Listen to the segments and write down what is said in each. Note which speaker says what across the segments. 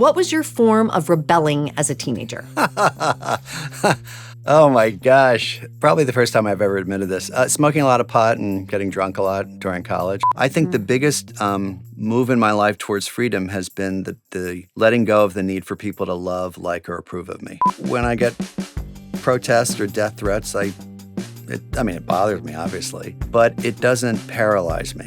Speaker 1: What was your form of rebelling as a teenager?
Speaker 2: Oh my gosh. Probably the first time I've ever admitted this. Smoking a lot of pot and getting drunk a lot during college. I think the biggest move in my life towards freedom has been the letting go of the need for people to love, like, or approve of me. When I get protests or death threats, it bothers me, obviously, but it doesn't paralyze me.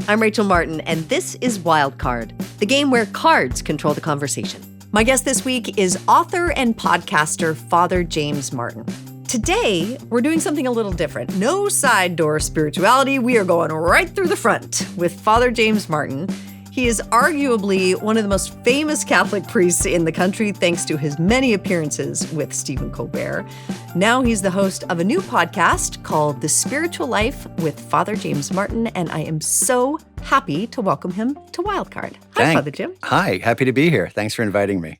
Speaker 1: I'm Rachel Martin, and this is Wildcard, the game where cards control the conversation. My guest this week is author and podcaster Father James Martin. Today, we're doing something a little different. No side door spirituality. We are going right through the front with Father James Martin. He is arguably one of the most famous Catholic priests in the country, thanks to his many appearances with Stephen Colbert. Now he's the host of a new podcast called The Spiritual Life with Father James Martin, and I am so happy to welcome him to Wildcard. Hi, Father Jim.
Speaker 2: Hi, happy to be here. Thanks for inviting me.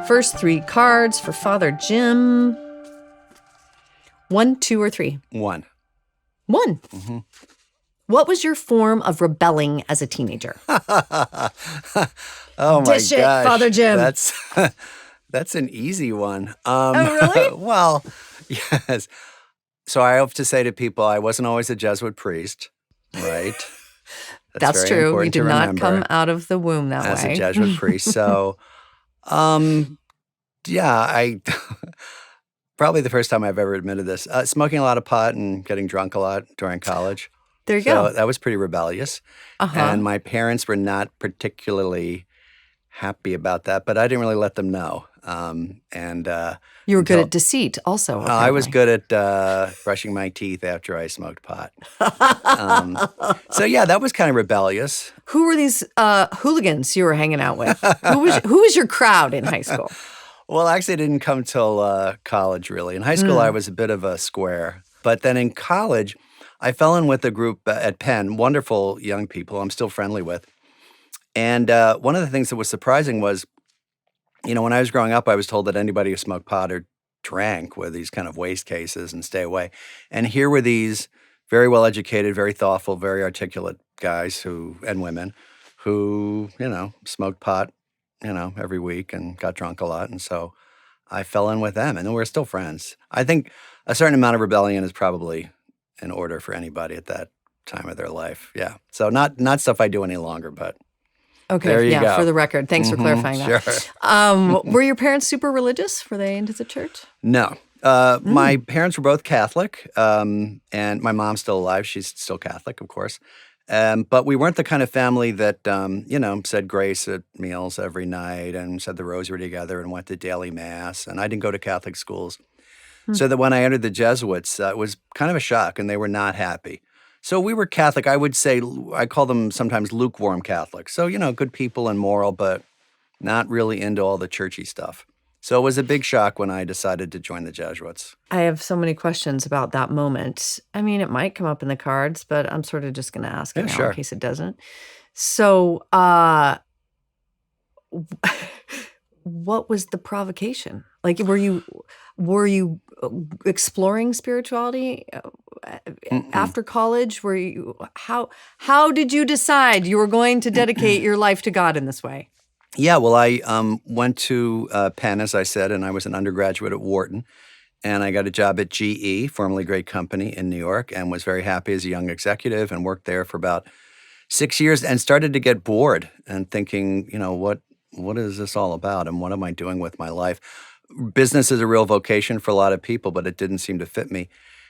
Speaker 1: First three cards for Father Jim. 1, 2, or 3?
Speaker 2: 1.
Speaker 1: 1.
Speaker 2: Mm-hmm.
Speaker 1: What was your form of rebelling as a teenager?
Speaker 2: Oh my
Speaker 1: Dish it,
Speaker 2: gosh.
Speaker 1: Father Jim.
Speaker 2: That's an easy one.
Speaker 1: Oh, really?
Speaker 2: Well, yes. So I have to say to people, I wasn't always a Jesuit priest, right?
Speaker 1: That's
Speaker 2: very
Speaker 1: true. You
Speaker 2: important
Speaker 1: did
Speaker 2: to
Speaker 1: not
Speaker 2: remember
Speaker 1: come out of the womb that
Speaker 2: as
Speaker 1: way.
Speaker 2: a Jesuit priest. So, I probably the first time I've ever admitted this. Smoking a lot of pot and getting drunk a lot during college.
Speaker 1: There you
Speaker 2: So
Speaker 1: go.
Speaker 2: that was pretty rebellious. And my parents were not particularly happy about that, but I didn't really let them know.
Speaker 1: You were good at deceit also.
Speaker 2: I was
Speaker 1: apparently.
Speaker 2: good at brushing my teeth after I smoked pot. So yeah, that was kind of rebellious.
Speaker 1: Who were these hooligans you were hanging out with? Who was your crowd in high school?
Speaker 2: Well, actually, it didn't come till college, really. In high school, I was a bit of a square. But then in college, I fell in with a group at Penn, wonderful young people I'm still friendly with. And one of the things that was surprising was, when I was growing up, I was told that anybody who smoked pot or drank were these kind of waste cases and stay away. And here were these very well-educated, very thoughtful, very articulate guys and women who, smoked pot, every week and got drunk a lot. And so I fell in with them, and we're still friends. I think a certain amount of rebellion is probably in order for anybody at that time of their life. Yeah. So not stuff I do any longer, but
Speaker 1: Okay,
Speaker 2: there you go.
Speaker 1: For the record. Thanks for clarifying that.
Speaker 2: Sure.
Speaker 1: Were your parents super religious? Were they into the church?
Speaker 2: No. My parents were both Catholic, and my mom's still alive. She's still Catholic, of course. But we weren't the kind of family that, said grace at meals every night and said the rosary together and went to daily mass. And I didn't go to Catholic schools. So that when I entered the Jesuits, it was kind of a shock, and they were not happy. So we were Catholic. I would say, I call them sometimes lukewarm Catholics. So, good people and moral, but not really into all the churchy stuff. So it was a big shock when I decided to join the Jesuits.
Speaker 1: I have so many questions about that moment. I mean, it might come up in the cards, but I'm sort of just going to ask it now in case it doesn't. So, what was the provocation? Like, were you exploring spirituality after college? Were you how did you decide you were going to dedicate your life to God in this way?
Speaker 2: Yeah, well, I went to Penn, as I said, and I was an undergraduate at Wharton, and I got a job at GE, formerly a great company in New York, and was very happy as a young executive and worked there for about 6 years and started to get bored and thinking, what is this all about and what am I doing with my life? Business is a real vocation for a lot of people, but it didn't seem to fit me.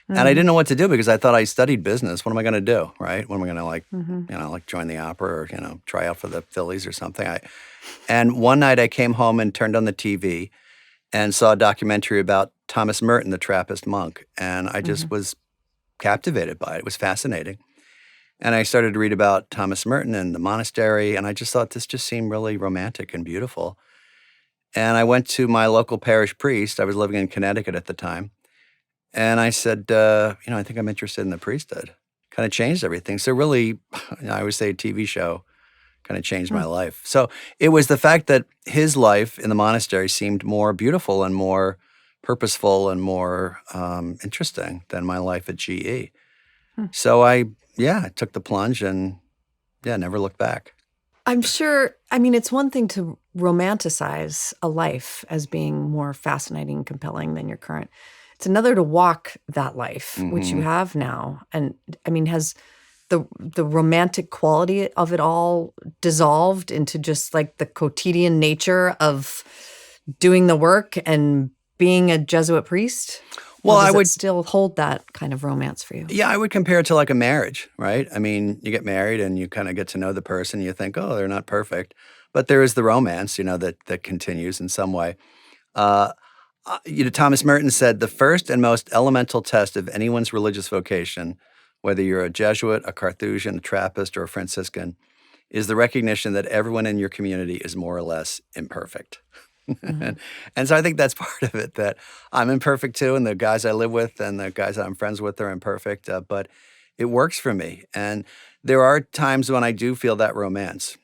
Speaker 2: And I didn't know what to do because I thought I studied business. What am I going to do, right? What am I going to join the opera or, try out for the Phillies or something? And one night I came home and turned on the TV and saw a documentary about Thomas Merton, the Trappist monk. And I just was captivated by it. It was fascinating. And I started to read about Thomas Merton and the monastery, and I just thought this just seemed really romantic and beautiful. And I went to my local parish priest. I was living in Connecticut at the time. And I said, I think I'm interested in the priesthood. Kind of changed everything. So really, I always say a TV show kind of changed my life. So it was the fact that his life in the monastery seemed more beautiful and more purposeful and more interesting than my life at GE. So I took the plunge and never looked back.
Speaker 1: I'm sure, I mean, it's one thing to romanticize a life as being more fascinating and compelling than your current. It's another to walk that life, which you have now. And I mean, has the romantic quality of it all dissolved into just like the quotidian nature of doing the work and being a Jesuit priest?
Speaker 2: Well,
Speaker 1: Or does
Speaker 2: I would
Speaker 1: it still hold that kind of romance for you?
Speaker 2: Yeah, I would compare it to like a marriage, right? I mean, you get married and you kind of get to know the person. You think, oh, they're not perfect, but there is the romance, that continues in some way. Uh, Thomas Merton said the first and most elemental test of anyone's religious vocation, whether you're a Jesuit, a Carthusian, a Trappist, or a Franciscan, is the recognition that everyone in your community is more or less imperfect. And so I think that's part of it, that I'm imperfect too, and the guys I live with and the guys that I'm friends with are imperfect, but it works for me. And there are times when I do feel that romance,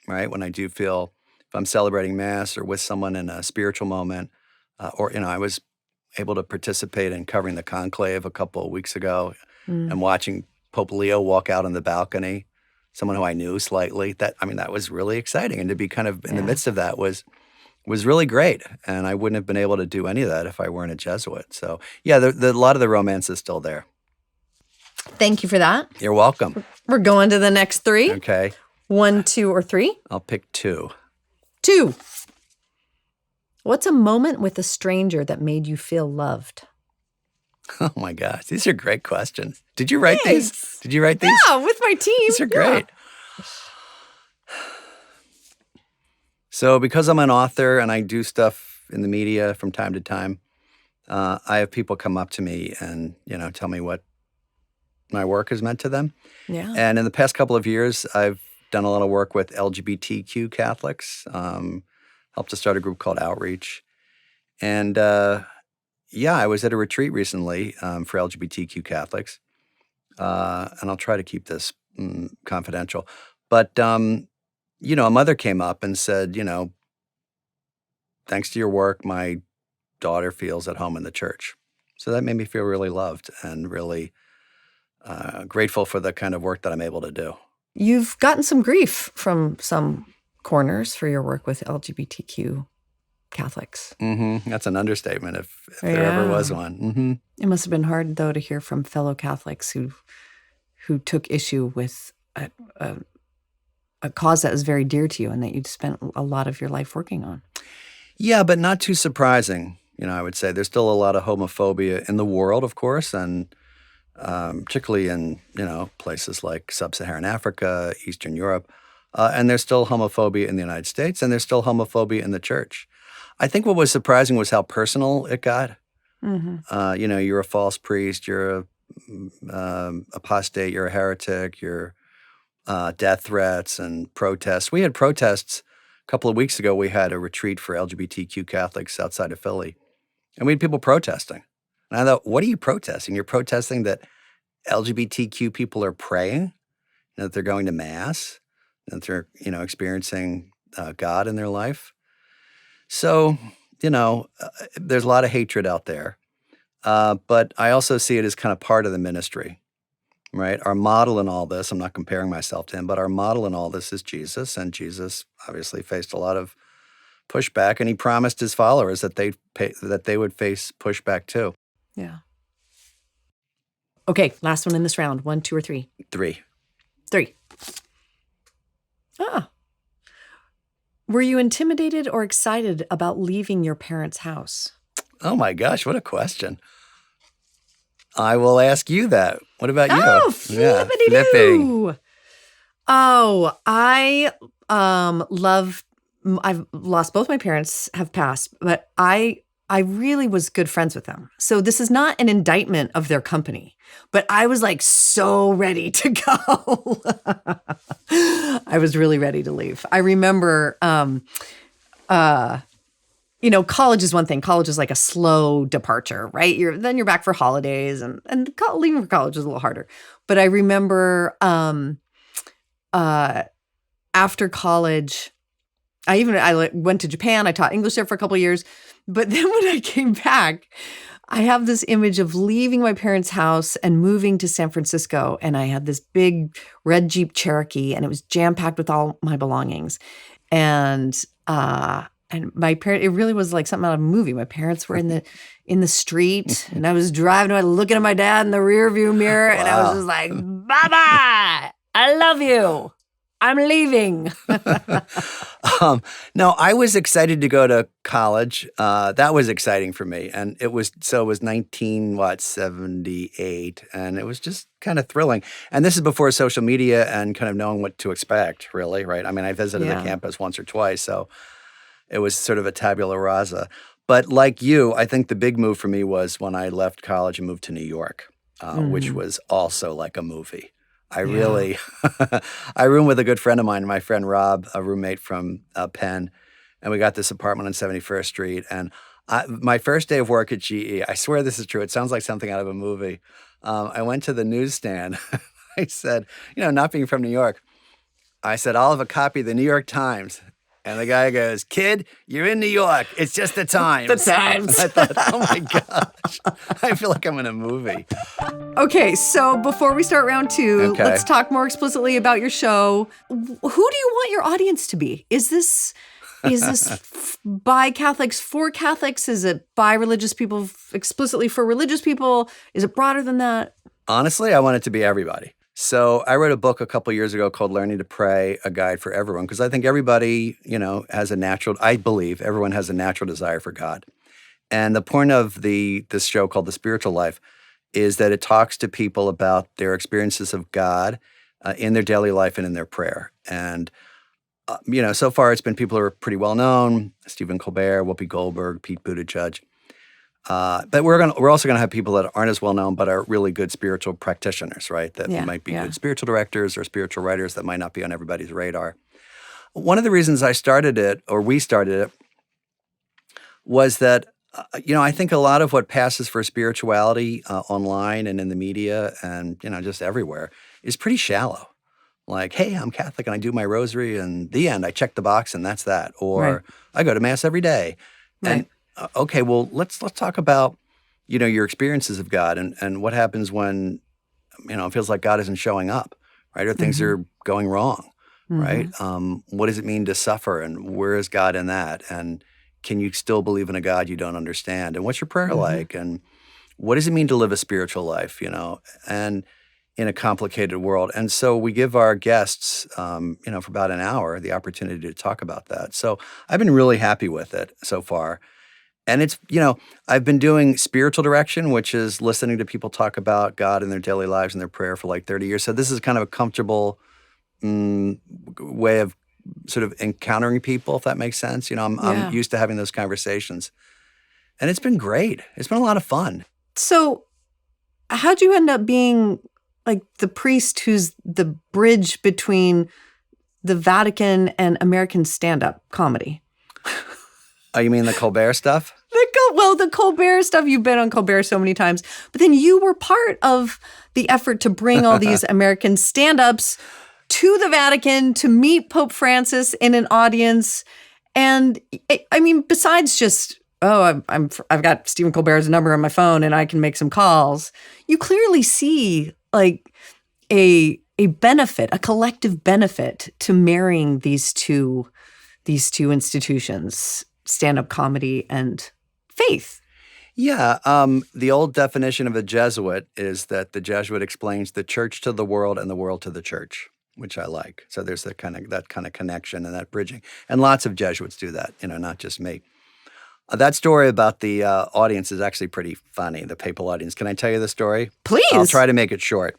Speaker 2: right? When I do feel if I'm celebrating Mass or with someone in a spiritual moment, I was able to participate in covering the conclave a couple of weeks ago and watching Pope Leo walk out on the balcony, someone who I knew slightly. That was really exciting. And to be kind of in the midst of that was really great, and I wouldn't have been able to do any of that if I weren't a Jesuit. So, yeah, a lot of the romance is still there.
Speaker 1: Thank you for that.
Speaker 2: You're welcome.
Speaker 1: We're going to the next three.
Speaker 2: Okay.
Speaker 1: 1, 2, or 3?
Speaker 2: I'll pick 2.
Speaker 1: 2. What's a moment with a stranger that made you feel loved?
Speaker 2: Oh, my gosh. These are great questions. Did you write these? Did you write these?
Speaker 1: Yeah, with my team.
Speaker 2: These are great. So because I'm an author and I do stuff in the media from time to time, I have people come up to me and, tell me what my work has meant to them.
Speaker 1: Yeah.
Speaker 2: And in the past couple of years, I've done a lot of work with LGBTQ Catholics, helped to start a group called Outreach. And I was at a retreat recently for LGBTQ Catholics. And I'll try to keep this confidential. But a mother came up and said, thanks to your work, my daughter feels at home in the church. So that made me feel really loved and really grateful for the kind of work that I'm able to do.
Speaker 1: You've gotten some grief from some corners for your work with LGBTQ Catholics.
Speaker 2: That's an understatement if there ever was one.
Speaker 1: It must have been hard, though, to hear from fellow Catholics who took issue with a cause that was very dear to you and that you'd spent a lot of your life working on.
Speaker 2: Yeah, but not too surprising. I would say there's still a lot of homophobia in the world, of course, and particularly in, places like sub-Saharan Africa, Eastern Europe. And there's still homophobia in the United States, and there's still homophobia in the church. I think what was surprising was how personal it got. You're a false priest, you're a apostate, you're a heretic, you're death threats and protests. We had protests a couple of weeks ago. We had a retreat for LGBTQ Catholics outside of Philly, and we had people protesting. And I thought, what are you protesting? You're protesting that LGBTQ people are praying, that they're going to Mass, that they're, experiencing God in their life. So, there's a lot of hatred out there. But I also see it as kind of part of the ministry. Right? Our model in all this, I'm not comparing myself to him, but our model in all this is Jesus. And Jesus obviously faced a lot of pushback, and he promised his followers that they would face pushback too.
Speaker 1: Yeah. Okay, last one in this round. 1, 2, or 3?
Speaker 2: 3.
Speaker 1: 3. Were you intimidated or excited about leaving your parents' house?
Speaker 2: Oh my gosh, what a question. I will ask you that. What about you?
Speaker 1: Oh, flippity-doo. Oh, I've lost both my parents, have passed, but I really was good friends with them. So this is not an indictment of their company, but I was like so ready to go. I was really ready to leave. I remember, college is one thing. College is like a slow departure, right? Then you're back for holidays, and leaving for college is a little harder. But I remember after college, I went to Japan. I taught English there for a couple of years. But then when I came back, I have this image of leaving my parents' house and moving to San Francisco. And I had this big red Jeep Cherokee, and it was jam-packed with all my belongings. And my parent, it really was like something out of a movie. My parents were in the street, and I was driving, I was looking at my dad in the rearview mirror, and I was just like, Baba, I love you. I'm leaving.
Speaker 2: No, I was excited to go to college. That was exciting for me. And it was 78, and it was just kind of thrilling. And this is before social media and kind of knowing what to expect, really, right? I mean, I visited the campus once or twice, so it was sort of a tabula rasa. But like you, I think the big move for me was when I left college and moved to New York, which was also like a movie. I roomed with a good friend of mine, my friend Rob, a roommate from Penn, and we got this apartment on 71st Street. And my first day of work at GE, I swear this is true. It sounds like something out of a movie. I went to the newsstand. I said, not being from New York, I said, I'll have a copy of the New York Times. And the guy goes, kid, you're in New York. It's just the Times.
Speaker 1: The Times.
Speaker 2: I thought, oh my gosh, I feel like I'm in a movie.
Speaker 1: Okay, so before we start round two, let's talk more explicitly about your show. Who do you want your audience to be? Is this by Catholics for Catholics? Is it by religious people explicitly for religious people? Is it broader than that?
Speaker 2: Honestly, I want it to be everybody. So I wrote a book a couple years ago called Learning to Pray, A Guide for Everyone, because I think everybody, I believe everyone has a natural desire for God. And the point of this show called The Spiritual Life is that it talks to people about their experiences of God in their daily life and in their prayer. And, so far it's been people who are pretty well known, Stephen Colbert, Whoopi Goldberg, Pete Buttigieg. But we're also gonna have people that aren't as well known but are really good spiritual practitioners, right? That might be good spiritual directors or spiritual writers that might not be on everybody's radar. One of the reasons we started it, was that I think a lot of what passes for spirituality online and in the media and just everywhere is pretty shallow. Like, hey, I'm Catholic and I do my rosary, and the end. I check the box and that's that. Or I go to Mass every day. Right. And okay, well, let's talk about, your experiences of God and what happens when, it feels like God isn't showing up, right? Or things are going wrong, right? What does it mean to suffer, and where is God in that? And can you still believe in a God you don't understand? And what's your prayer like? And what does it mean to live a spiritual life, and in a complicated world? And so we give our guests, for about an hour, the opportunity to talk about that. So I've been really happy with it so far. And it's, I've been doing spiritual direction, which is listening to people talk about God in their daily lives and their prayer for like 30 years. So this is kind of a comfortable way of sort of encountering people, if that makes sense. I'm used to having those conversations. And it's been great. It's been a lot of fun.
Speaker 1: So how'd you end up being like the priest who's the bridge between the Vatican and American stand-up comedy?
Speaker 2: Oh, you mean the Colbert stuff?
Speaker 1: The Colbert stuff, you've been on Colbert so many times, but then you were part of the effort to bring all these American stand-ups to the Vatican to meet Pope Francis in an audience. And I mean, besides just, I've got Stephen Colbert's number on my phone and I can make some calls, you clearly see like a benefit, a collective benefit to marrying these two institutions, stand-up comedy and faith.
Speaker 2: Yeah. The old definition of a Jesuit is that the Jesuit explains the church to the world and the world to the church, which I like. So there's that kind of connection and that bridging. And lots of Jesuits do that, not just me. That story about the audience is actually pretty funny, the papal audience. Can I tell you the story?
Speaker 1: Please.
Speaker 2: I'll try to make it short.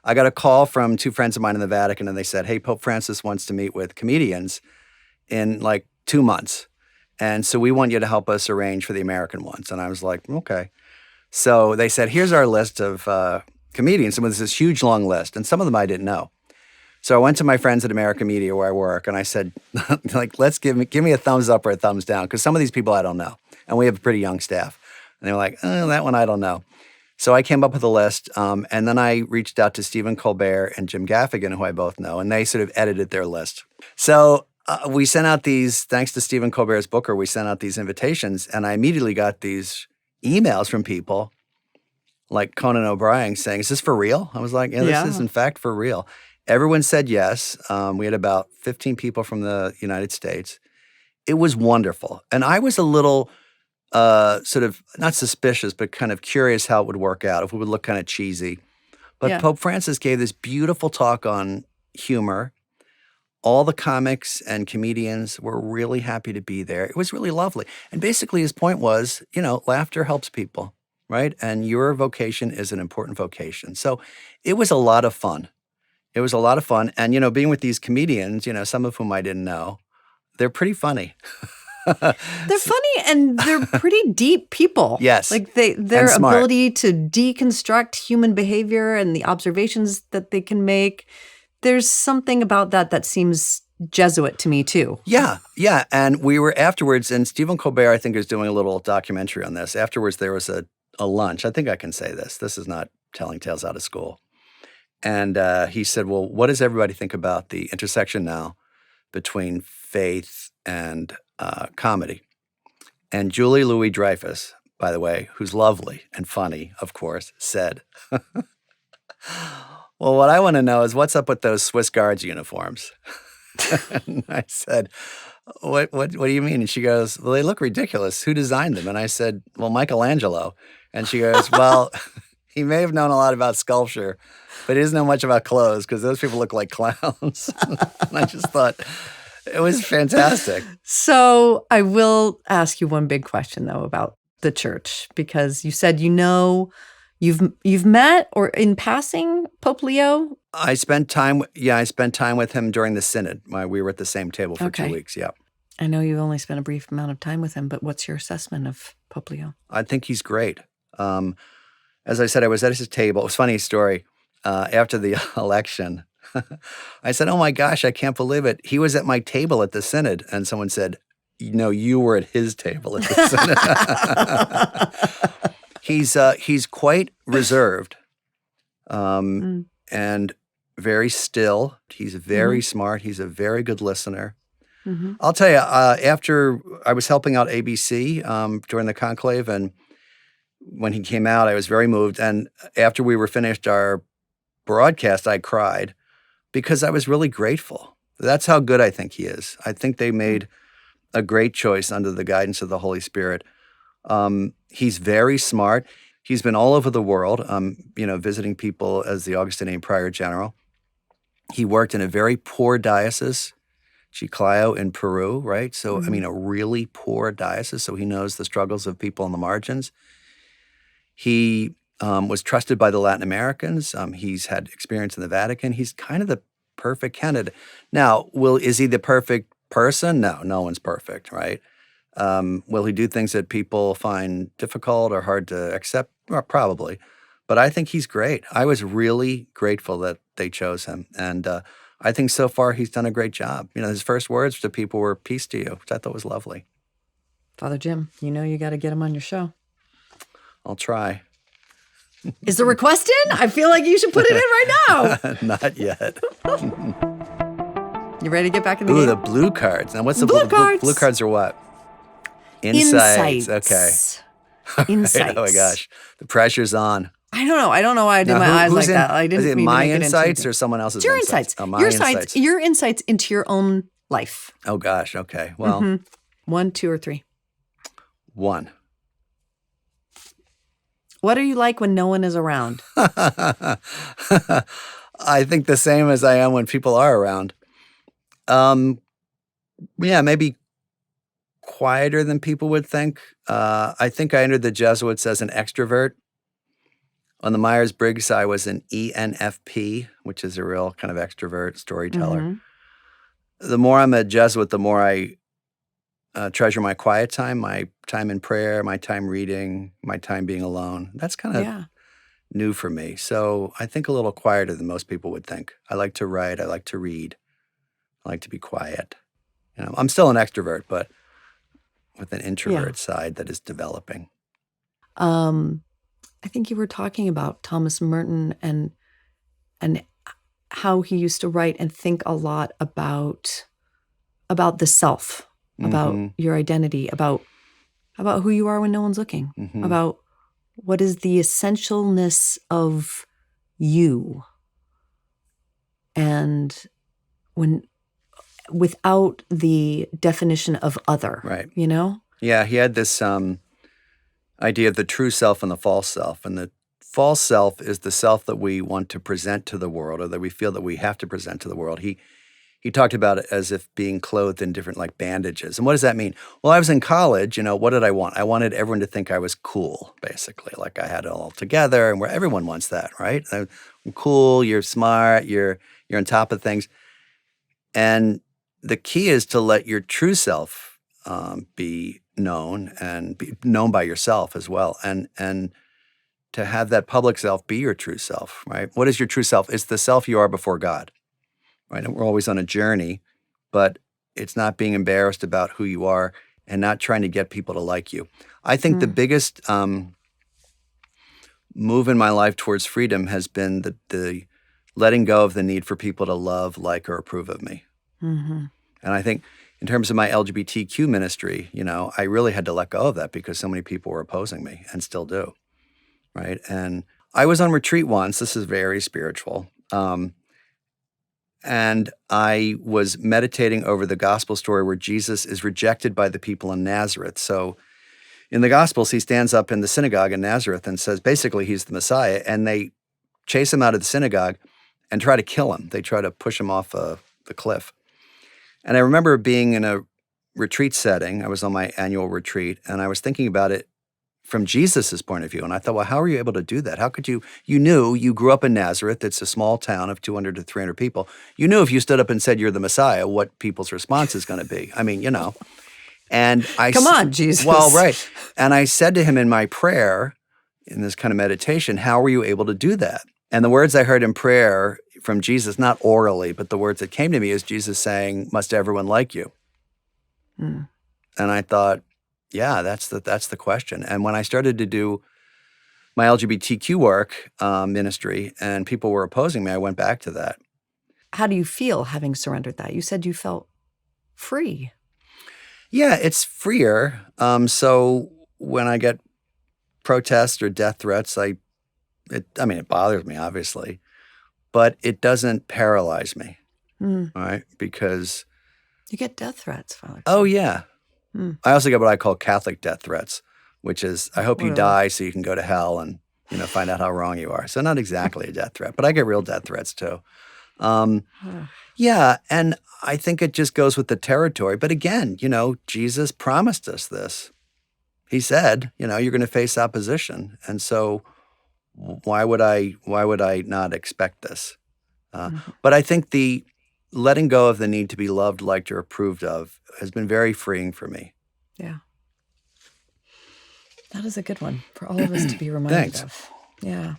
Speaker 2: I got a call from two friends of mine in the Vatican, and they said, hey, Pope Francis wants to meet with comedians in like 2 months. And so we want you to help us arrange for the American ones. And I was like, okay. So they said, here's our list of comedians. And there's this huge long list. And some of them I didn't know. So I went to my friends at American Media where I work. And I said, like, let's give me a thumbs up or a thumbs down. Because some of these people I don't know. And we have a pretty young staff. And they were like, that one I don't know. So I came up with a list. And then I reached out to Stephen Colbert and Jim Gaffigan, who I both know. And they sort of edited their list. So we sent out these, thanks to Stephen Colbert's booker, we sent out these invitations, and I immediately got these emails from people like Conan O'Brien saying, "Is this for real?" I was like, "Yeah, this is in fact for real." Everyone said yes. We had about 15 people from the United States. It was wonderful. And I was a little sort of not suspicious, but kind of curious how it would work out, if it would look kind of cheesy. But Pope Francis gave this beautiful talk on humor. All the comics and comedians were really happy to be there. It was really lovely. And basically his point was, laughter helps people, right? And your vocation is an important vocation. So it was a lot of fun. It was a lot of fun. And, being with these comedians, some of whom I didn't know, they're pretty funny.
Speaker 1: They're funny and they're pretty deep people.
Speaker 2: Yes.
Speaker 1: Like their ability to deconstruct human behavior and the observations that they can make. There's something about that seems Jesuit to me too.
Speaker 2: Yeah. And we were afterwards, and Stephen Colbert, I think, is doing a little documentary on this. Afterwards, there was a lunch. I think I can say this. This is not telling tales out of school. And he said, well, what does everybody think about the intersection now between faith and comedy? And Julie Louis-Dreyfus, by the way, who's lovely and funny, of course, said, well, what I want to know is what's up with those Swiss Guards uniforms? And I said, what do you mean? And she goes, well, they look ridiculous. Who designed them? And I said, well, Michelangelo. And she goes, well, he may have known a lot about sculpture, but he doesn't know much about clothes because those people look like clowns. And I just thought it was fantastic.
Speaker 1: So I will ask you one big question, though, about the church, because you said you've met or in passing Pope Leo.
Speaker 2: I spent time with him during the synod. We were at the same table for 2 weeks. Yeah.
Speaker 1: I know you've only spent a brief amount of time with him, but what's your assessment of Pope Leo?
Speaker 2: I think he's great. As I said, I was at his table. It was a funny story. After the election, I said, oh my gosh, I can't believe it. He was at my table at the synod. And someone said, you were at his table at the synod. He's quite reserved and very still. He's very smart. He's a very good listener. Mm-hmm. I'll tell you, after I was helping out ABC during the conclave, and when he came out, I was very moved. And after we were finished our broadcast, I cried because I was really grateful. That's how good I think he is. I think they made a great choice under the guidance of the Holy Spirit. He's very smart. He's been all over the world, visiting people as the Augustinian Prior General. He worked in a very poor diocese, Chiclayo in Peru, right? So, a really poor diocese, so he knows the struggles of people on the margins. He was trusted by the Latin Americans. He's had experience in the Vatican. He's kind of the perfect candidate. Now, is he the perfect person? No one's perfect, right? Will he do things that people find difficult or hard to accept? Well, probably. But I think he's great. I was really grateful that they chose him. And I think so far he's done a great job. His first words to people were, peace to you, which I thought was lovely.
Speaker 1: Father Jim, you got to get him on your show.
Speaker 2: I'll try.
Speaker 1: Is the request in? I feel like you should put it in right now.
Speaker 2: Not yet.
Speaker 1: You ready to get back in the game?
Speaker 2: Ooh, the blue cards. Now, what's the
Speaker 1: blue cards?
Speaker 2: Blue cards are what? Insights. Okay.
Speaker 1: Insights.
Speaker 2: Oh my gosh, the pressure's on.
Speaker 1: I don't know why I did my eyes like that. I didn't.
Speaker 2: Is it my insights or someone else's?
Speaker 1: Your insights.
Speaker 2: Oh,
Speaker 1: your insights. Your insights into your own life.
Speaker 2: Oh gosh. Okay. Well,
Speaker 1: 1, 2, or 3.
Speaker 2: 1.
Speaker 1: What are you like when no one is around?
Speaker 2: I think the same as I am when people are around. Maybe quieter than people would think. I think I entered the Jesuits as an extrovert. On the Myers-Briggs, I was an ENFP, which is a real kind of extrovert storyteller. Mm-hmm. The more I'm a Jesuit, the more I treasure my quiet time, my time in prayer, my time reading, my time being alone. That's kind of new for me. So I think a little quieter than most people would think. I like to write. I like to read. I like to be quiet. I'm still an extrovert, but with an introvert side that is developing.
Speaker 1: I think you were talking about Thomas Merton and how he used to write and think a lot about the self, about your identity, about about who you are when no one's looking, about what is the essentialness of you. And without the definition of other,
Speaker 2: Right.
Speaker 1: you know?
Speaker 2: Yeah, he had this idea of the true self and the false self. And the false self is the self that we want to present to the world, or that we feel that we have to present to the world. He talked about it as if being clothed in different like bandages. And what does that mean? Well, I was in college, what did I want? I wanted everyone to think I was cool, basically. Like I had it all together, and where everyone wants that, right? I'm cool, you're smart, you're on top of things. And the key is to let your true self be known, and be known by yourself as well. And to have that public self be your true self, right? What is your true self? It's the self you are before God. Right? And we're always on a journey, but it's not being embarrassed about who you are and not trying to get people to like you. I think the biggest move in my life towards freedom has been the letting go of the need for people to love, like, or approve of me. And I think in terms of my LGBTQ ministry, I really had to let go of that because so many people were opposing me and still do, right? And I was on retreat once. This is very spiritual. And I was meditating over the gospel story where Jesus is rejected by the people in Nazareth. So in the Gospels, he stands up in the synagogue in Nazareth and says basically he's the Messiah, and they chase him out of the synagogue and try to kill him. They try to push him off the cliff. And I remember being in a retreat setting. I was on my annual retreat, and I was thinking about it from Jesus's point of view. And I thought, well, how are you able to do that? How could you grew up in Nazareth. It's a small town of 200 to 300 people. You knew if you stood up and said you're the Messiah, what people's response is going to be. I mean, And
Speaker 1: Come on, Jesus.
Speaker 2: Well, right. And I said to him in my prayer, in this kind of meditation, how were you able to do that? And the words I heard in prayer from Jesus, not orally, but the words that came to me is Jesus saying, must everyone like you? And I thought, yeah, that's the question. And when I started to do my LGBTQ work ministry and people were opposing me, I went back to that.
Speaker 1: How do you feel having surrendered that? You said you felt free.
Speaker 2: Yeah, it's freer. So when I get protests or death threats, it bothers me, obviously, but it doesn't paralyze me, right? Because
Speaker 1: you get death threats, Father.
Speaker 2: Oh, yeah. I also get what I call Catholic death threats, which is, I hope you die so you can go to hell and, find out how wrong you are. So not exactly a death threat, but I get real death threats too. Yeah, and I think it just goes with the territory. But again, Jesus promised us this. He said, you're going to face opposition. And so why would I not expect this? But I think the letting go of the need to be loved, liked, or approved of has been very freeing for me.
Speaker 1: Yeah. That is a good one for all of us to be reminded
Speaker 2: Thanks.
Speaker 1: of. Yeah.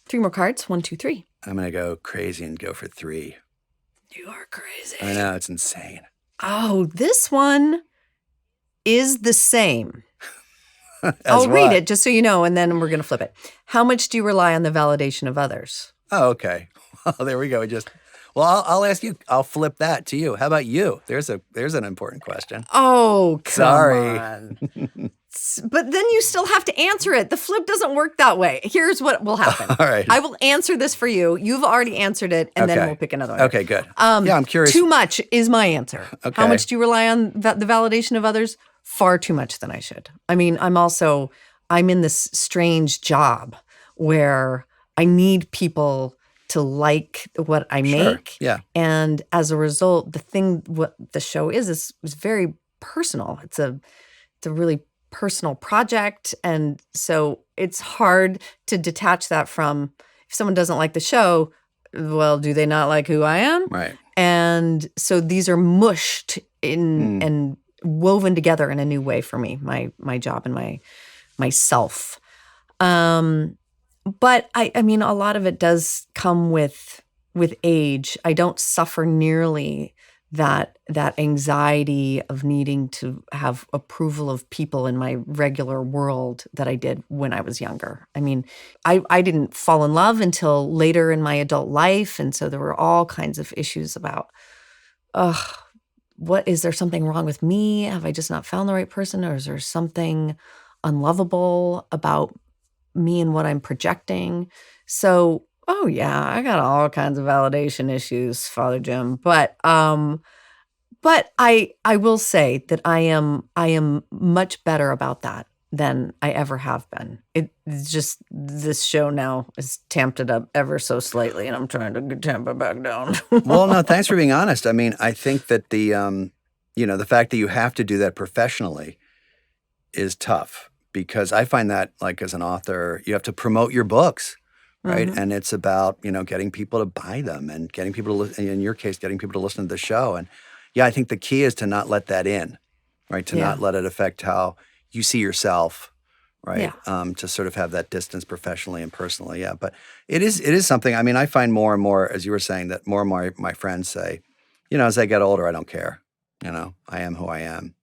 Speaker 1: 3 more cards. 1, 2, 3.
Speaker 2: I'm going to go crazy and go for 3.
Speaker 1: You are crazy.
Speaker 2: I know, it's insane.
Speaker 1: Oh, this one is the same. I'll read it just so you know, and then we're going to flip it. How much do you rely on the validation of others?
Speaker 2: Oh, okay. Well, there we go. I'll ask you. I'll flip that to you. How about you? There's an important question.
Speaker 1: Oh, come
Speaker 2: Sorry.
Speaker 1: on. But then you still have to answer it. The flip doesn't work that way. Here's what will happen.
Speaker 2: All right.
Speaker 1: I will answer this for you. You've already answered it, and then we'll pick another one.
Speaker 2: Okay, good. Yeah, I'm curious.
Speaker 1: Too much is my answer.
Speaker 2: Okay.
Speaker 1: How much do you rely on the validation of others? Far too much than I should. I mean, I'm in this strange job where I need people to like what I make.
Speaker 2: Yeah.
Speaker 1: And as a result, what the show is very personal. It's a really personal project. And so it's hard to detach that from, if someone doesn't like the show, well, do they not like who I am?
Speaker 2: Right.
Speaker 1: And so these are mushed in and woven together in a new way for me, my job and myself. But I mean, a lot of it does come with age. I don't suffer nearly that anxiety of needing to have approval of people in my regular world that I did when I was younger. I mean, I didn't fall in love until later in my adult life. And so there were all kinds of issues about, what is there something wrong with me? Have I just not found the right person, or is there something unlovable about me and what I'm projecting? So, oh yeah, I got all kinds of validation issues, Father Jim. But I will say that I am much better about that than I ever have been. It's just this show now has tamped it up ever so slightly, and I'm trying to tamp it back down.
Speaker 2: Well, no, thanks for being honest. I mean, I think that the fact that you have to do that professionally is tough, because I find that, like, as an author, you have to promote your books, right?
Speaker 1: Mhm.
Speaker 2: And it's about, getting people to buy them and getting people to, in your case, getting people to listen to the show. And yeah, I think the key is to not let that in, right? To
Speaker 1: Yeah.
Speaker 2: not let it affect how you see yourself, right?
Speaker 1: Yeah.
Speaker 2: To sort of have that distance professionally and personally. Yeah. But it is something, I mean, I find more and more, as you were saying, that more and more my friends say, as I get older, I don't care. I am who I am.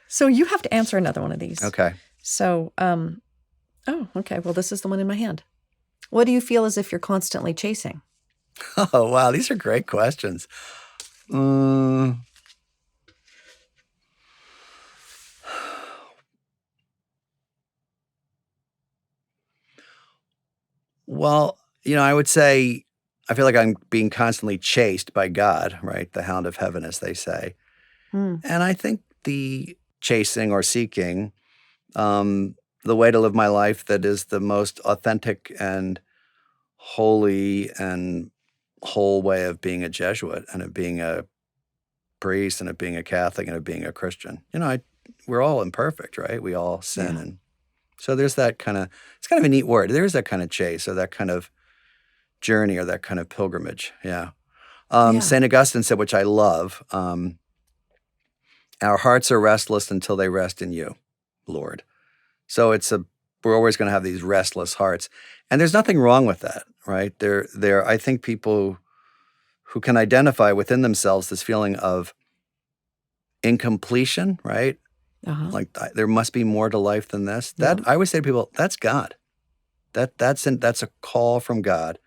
Speaker 1: So you have to answer another one of these.
Speaker 2: Okay.
Speaker 1: So, oh, okay. Well, this is the one in my hand. What do you feel as if you're constantly chasing?
Speaker 2: Oh, wow. These are great questions. Well, I would say I feel like I'm being constantly chased by God, right? The hound of heaven, as they say.
Speaker 1: Hmm.
Speaker 2: And I think the chasing or seeking, the way to live my life that is the most authentic and holy and whole way of being a Jesuit and of being a priest and of being a Catholic and of being a Christian. We're all imperfect, right? We all sin.
Speaker 1: Yeah.
Speaker 2: And so there's that it's kind of a neat word. There's that kind of chase or that kind of journey or that kind of pilgrimage. Yeah.
Speaker 1: Yeah.
Speaker 2: St. Augustine said, which I love, our hearts are restless until they rest in you, Lord. So we're always going to have these restless hearts. And there's nothing wrong with that, right? I think people who can identify within themselves this feeling of incompletion, right?
Speaker 1: Uh-huh.
Speaker 2: Like there must be more to life than this. That
Speaker 1: Yeah.
Speaker 2: I always say to people, that's God. That's a call from God.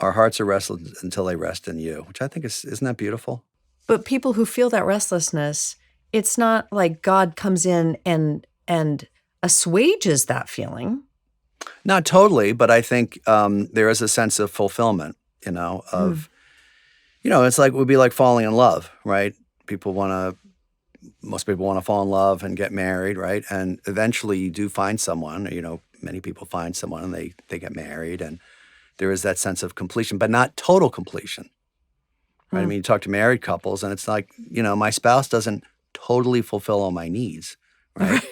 Speaker 2: Our hearts are restless until they rest in you, which I think isn't that beautiful?
Speaker 1: But people who feel that restlessness, it's not like God comes in and assuages that feeling.
Speaker 2: Not totally, but I think there is a sense of fulfillment, of, it's like, it would be like falling in love, right? Most people want to fall in love and get married, right? And eventually you do find someone, many people find someone and they get married, and there is that sense of completion, but not total completion, right? I mean, you talk to married couples and it's like, my spouse doesn't totally fulfill all my needs, right?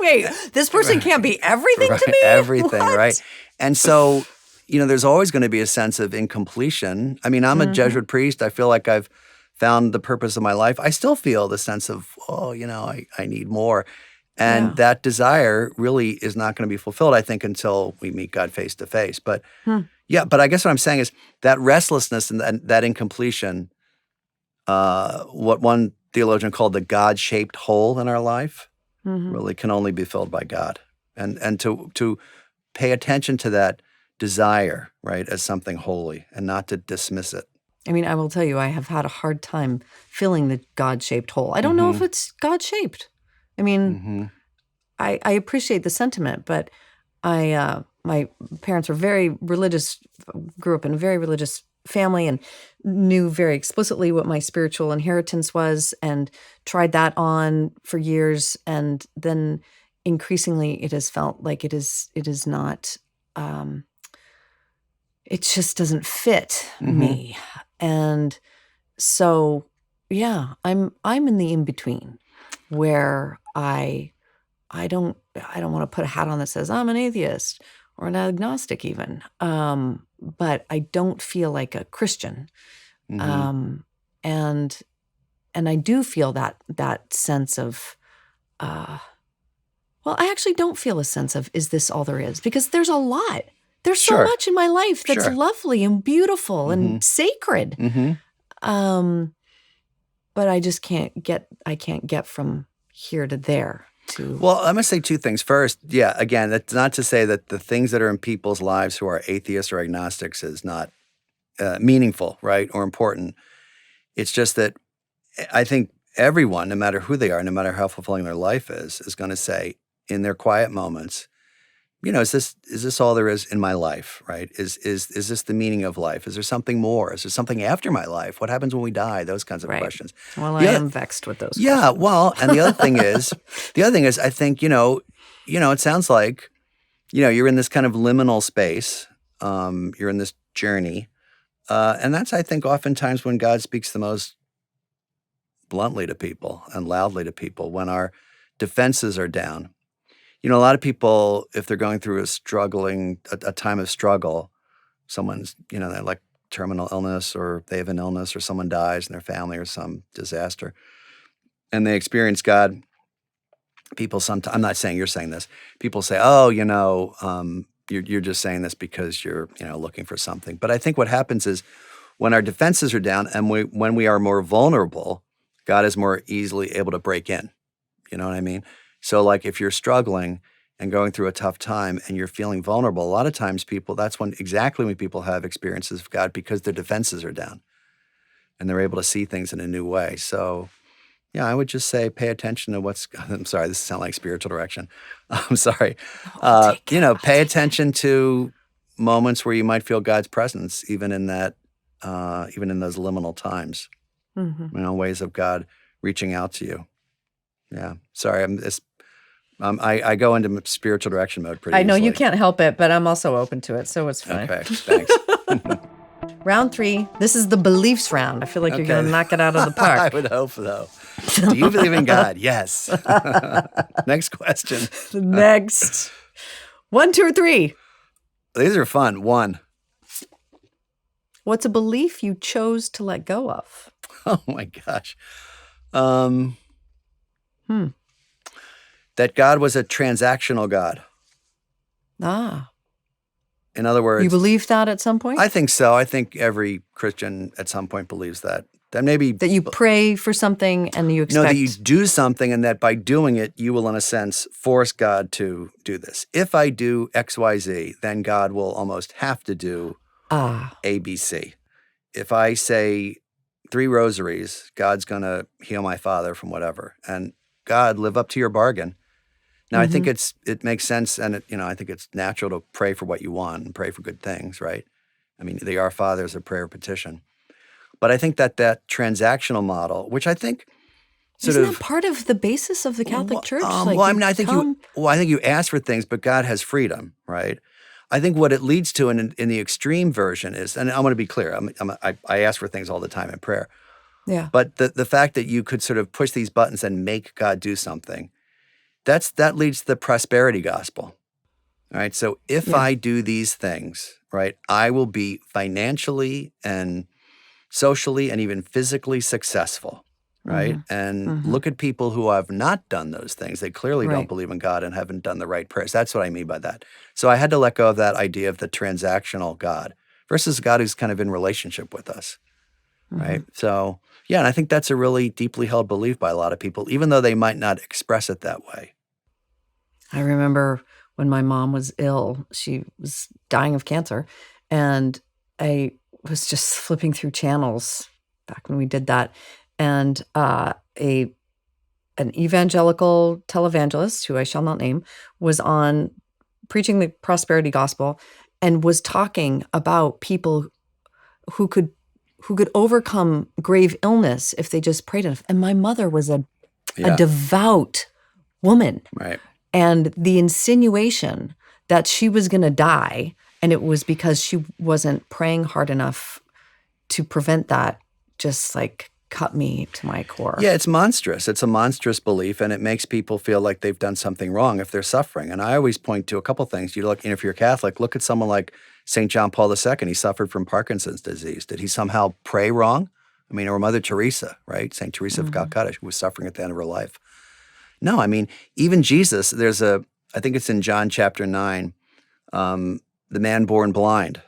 Speaker 1: Wait, this person can't be everything
Speaker 2: Right,
Speaker 1: to me?
Speaker 2: everything,
Speaker 1: What?
Speaker 2: right? And so, there's always going to be a sense of incompletion. I mean, I'm a Jesuit priest. I feel like I've found the purpose of my life. I still feel the sense of, I need more. And that desire really is not going to be fulfilled, I think, until we meet God face to face. But yeah, but I guess what I'm saying is that restlessness and that incompletion, what one theologian called the God-shaped hole in our life, really can only be filled by God. And to pay attention to that desire, right, as something holy and not to dismiss it.
Speaker 1: I mean, I will tell you, I have had a hard time filling the God-shaped hole. I don't know if it's God-shaped. I mean, I appreciate the sentiment, but my parents were very religious, grew up in a very religious family and knew very explicitly what my spiritual inheritance was and tried that on for years. And then increasingly it has felt like it is not, it just doesn't fit me. And so, yeah, I'm in the in-between where I don't want to put a hat on that says I'm an atheist or an agnostic even. But I don't feel like a Christian. And I do feel that sense of, well, I actually don't feel a sense of, is this all there is? Because there's a lot. There's so much in my life that's lovely and beautiful and sacred. But I just can't get from here to there.
Speaker 2: Well, I'm going to say two things. First, yeah, again, that's not to say that the things that are in people's lives who are atheists or agnostics is not meaningful, right, or important. It's just that I think everyone, no matter who they are, no matter how fulfilling their life is going to say in their quiet moments, is this all there is in my life, right? Is this the meaning of life? Is there something more? Is there something after my life? What happens when we die? Those kinds of
Speaker 1: Right.
Speaker 2: questions.
Speaker 1: Well, I am vexed with those
Speaker 2: Yeah,
Speaker 1: questions.
Speaker 2: well, and the other thing is, I think, it sounds like, you're in this kind of liminal space. You're in this journey. And that's, I think, oftentimes when God speaks the most bluntly to people and loudly to people, when our defenses are down. A lot of people, if they're going through a time of struggle, someone's, they're like terminal illness, or they have an illness, or someone dies in their family, or some disaster, and they experience God. People sometimes, I'm not saying you're saying this, people say, oh, you're just saying this because you're, looking for something. But I think what happens is when our defenses are down and when we are more vulnerable, God is more easily able to break in. You know what I mean? So like if you're struggling and going through a tough time and you're feeling vulnerable, a lot of times that's exactly when people have experiences of God, because their defenses are down and they're able to see things in a new way. So yeah, I would just say pay attention to I'm sorry, this sounds like spiritual direction. I'm sorry. Pay attention to moments where you might feel God's presence, even in those liminal times, ways of God reaching out to you. Yeah. Sorry, I go into spiritual direction mode pretty
Speaker 1: I know
Speaker 2: easily.
Speaker 1: you can't help it, but I'm also open to it, so it's fine.
Speaker 2: Okay, thanks.
Speaker 1: Round 3. This is the beliefs round. I feel like you're going to knock it out of the park.
Speaker 2: I would hope so. Do you believe in God? Yes. Next question.
Speaker 1: Next. 1, 2, or 3?
Speaker 2: These are fun. 1.
Speaker 1: What's a belief you chose to let go of?
Speaker 2: Oh my gosh. That God was a transactional God. In other words,
Speaker 1: you believe that at some point?
Speaker 2: I think so. I think every Christian at some point believes that. That maybe
Speaker 1: that you pray for something and you expect.
Speaker 2: No, that you do something, and that by doing it, you will, in a sense, force God to do this. If I do X, Y, Z, then God will almost have to do A, B, C. If I say 3 rosaries, God's going to heal my father from whatever. And God, live up to your bargain. Now, I think it makes sense, and I think it's natural to pray for what you want and pray for good things, right? I mean, the Our Father is a prayer petition. But I think that transactional model, which I think
Speaker 1: Isn't that part of the basis of the Catholic Church?
Speaker 2: I think you ask for things, but God has freedom, right? I think what it leads to in the extreme version is, and I'm going to be clear, I ask for things all the time in prayer.
Speaker 1: Yeah.
Speaker 2: But the fact that you could sort of push these buttons and make God do something, that leads to the prosperity gospel. All right. So if I do these things, right, I will be financially and socially and even physically successful, right? And look at people who have not done those things. They clearly don't believe in God and haven't done the right prayers. That's what I mean by that. So I had to let go of that idea of the transactional God versus God who's kind of in relationship with us, right? So, yeah, and I think that's a really deeply held belief by a lot of people, even though they might not express it that way.
Speaker 1: I remember when my mom was ill, she was dying of cancer, and I was just flipping through channels back when we did that, and an evangelical televangelist, who I shall not name, was on preaching the prosperity gospel and was talking about people who could overcome grave illness if they just prayed enough. And my mother was a devout woman.
Speaker 2: Right.
Speaker 1: And the insinuation that she was going to die, and it was because she wasn't praying hard enough to prevent that, just like cut me to my core.
Speaker 2: Yeah, it's monstrous. It's a monstrous belief, and it makes people feel like they've done something wrong if they're suffering. And I always point to a couple things. If you're Catholic, look at someone like St. John Paul II. He suffered from Parkinson's disease. Did he somehow pray wrong? I mean, or Mother Teresa, right? St. Teresa of Calcutta, who was suffering at the end of her life. No, I mean, even Jesus, I think it's in John chapter 9, the man born blind.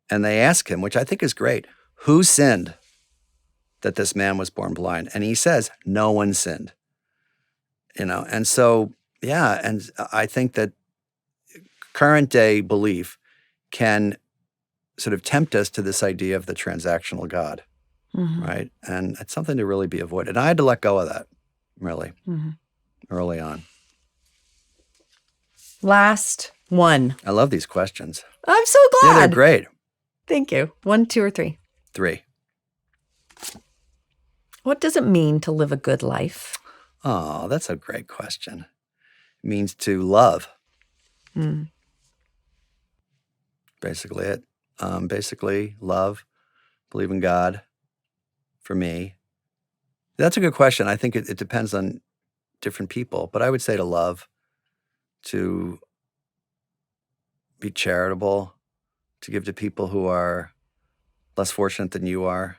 Speaker 2: And they ask him, which I think is great, who sinned that this man was born blind? And he says, no one sinned. And so, yeah, and I think that current day belief can sort of tempt us to this idea of the transactional God. right? And it's something to really be avoided. And I had to let go of that, really, early on.
Speaker 1: Last one.
Speaker 2: I love these questions.
Speaker 1: I'm so
Speaker 2: Yeah,
Speaker 1: glad.
Speaker 2: they're great.
Speaker 1: Thank you. 1, 2, or 3.
Speaker 2: 3.
Speaker 1: What does it mean to live a good life?
Speaker 2: Oh, that's a great question. It means to love. Basically it. Basically, love, believe in God. For me, that's a good question. I think it depends on different people, but I would say to love, to be charitable, to give to people who are less fortunate than you are.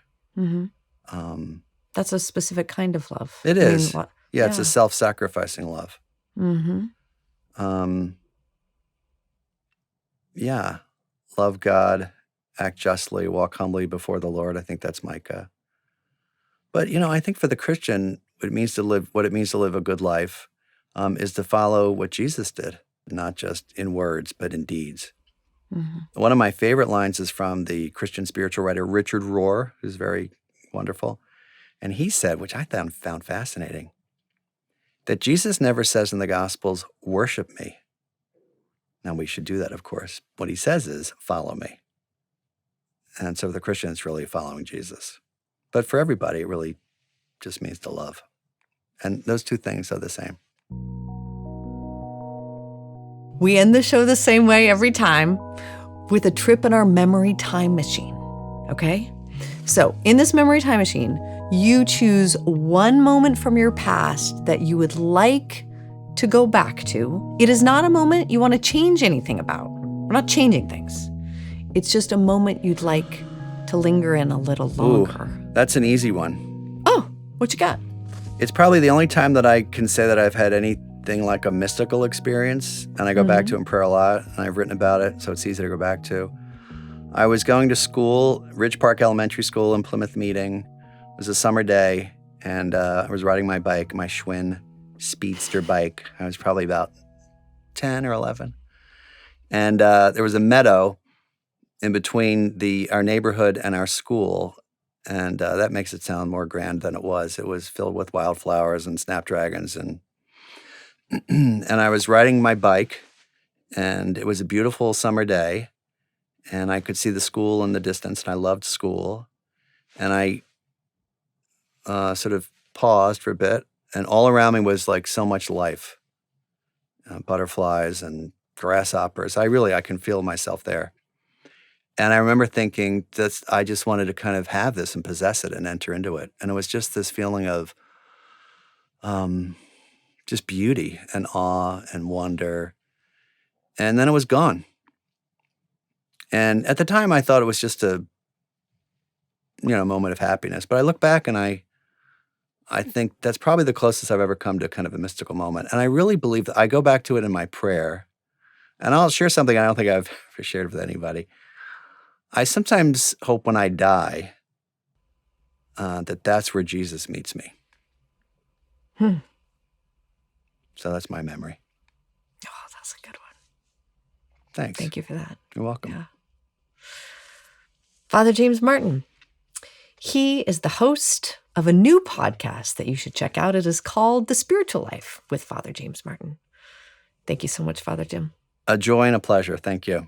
Speaker 1: That's a specific kind of love.
Speaker 2: It is.
Speaker 1: What?
Speaker 2: Yeah, it's a self-sacrificing love. Yeah. Love God, act justly, walk humbly before the Lord. I think that's Micah. But, I think for the Christian, what it means to live a good life is to follow what Jesus did, not just in words, but in deeds. One of my favorite lines is from the Christian spiritual writer Richard Rohr, who's very wonderful. And he said, which I found fascinating, that Jesus never says in the Gospels, worship me. Now, we should do that, of course. What he says is, follow me. And so for the Christian, it's really following Jesus. But for everybody, it really just means to love. And those two things are the same.
Speaker 1: We end the show the same way every time, with a trip in our memory time machine, okay? So in this memory time machine, you choose one moment from your past that you would like to go back to. It is not a moment you want to change anything about. We're not changing things. It's just a moment you'd like to linger in a little longer.
Speaker 2: Ooh, that's an easy one.
Speaker 1: Oh, what you got?
Speaker 2: It's probably the only time that I can say that I've had anything like a mystical experience, and I go back to it in prayer a lot, and I've written about it, so it's easy to go back to. I was going to school, Ridge Park Elementary School in Plymouth Meeting. It was a summer day, and I was riding my bike, my Schwinn Speedster bike. I was probably about 10 or 11. And there was a meadow in between our neighborhood and our school, and that makes it sound more grand than it was. It was filled with wildflowers and snapdragons, and and I was riding my bike, and it was a beautiful summer day, and I could see the school in the distance, and I loved school, and I sort of paused for a bit, and all around me was like so much life, butterflies and grasshoppers. I can feel myself there. And I remember thinking that I just wanted to kind of have this and possess it and enter into it. And it was just this feeling of just beauty and awe and wonder. And then it was gone. And at the time, I thought it was just a moment of happiness. But I look back and I think that's probably the closest I've ever come to kind of a mystical moment. And I really believe that I go back to it in my prayer. And I'll share something I don't think I've ever shared with anybody. I sometimes hope when I die that's where Jesus meets me. So that's my memory.
Speaker 1: Oh, that's a good one.
Speaker 2: Thanks.
Speaker 1: Thank you for that.
Speaker 2: You're welcome.
Speaker 1: Yeah. Father James Martin. He is the host of a new podcast that you should check out. It is called The Spiritual Life with Father James Martin. Thank you so much, Father Jim.
Speaker 2: A joy and a pleasure. Thank you.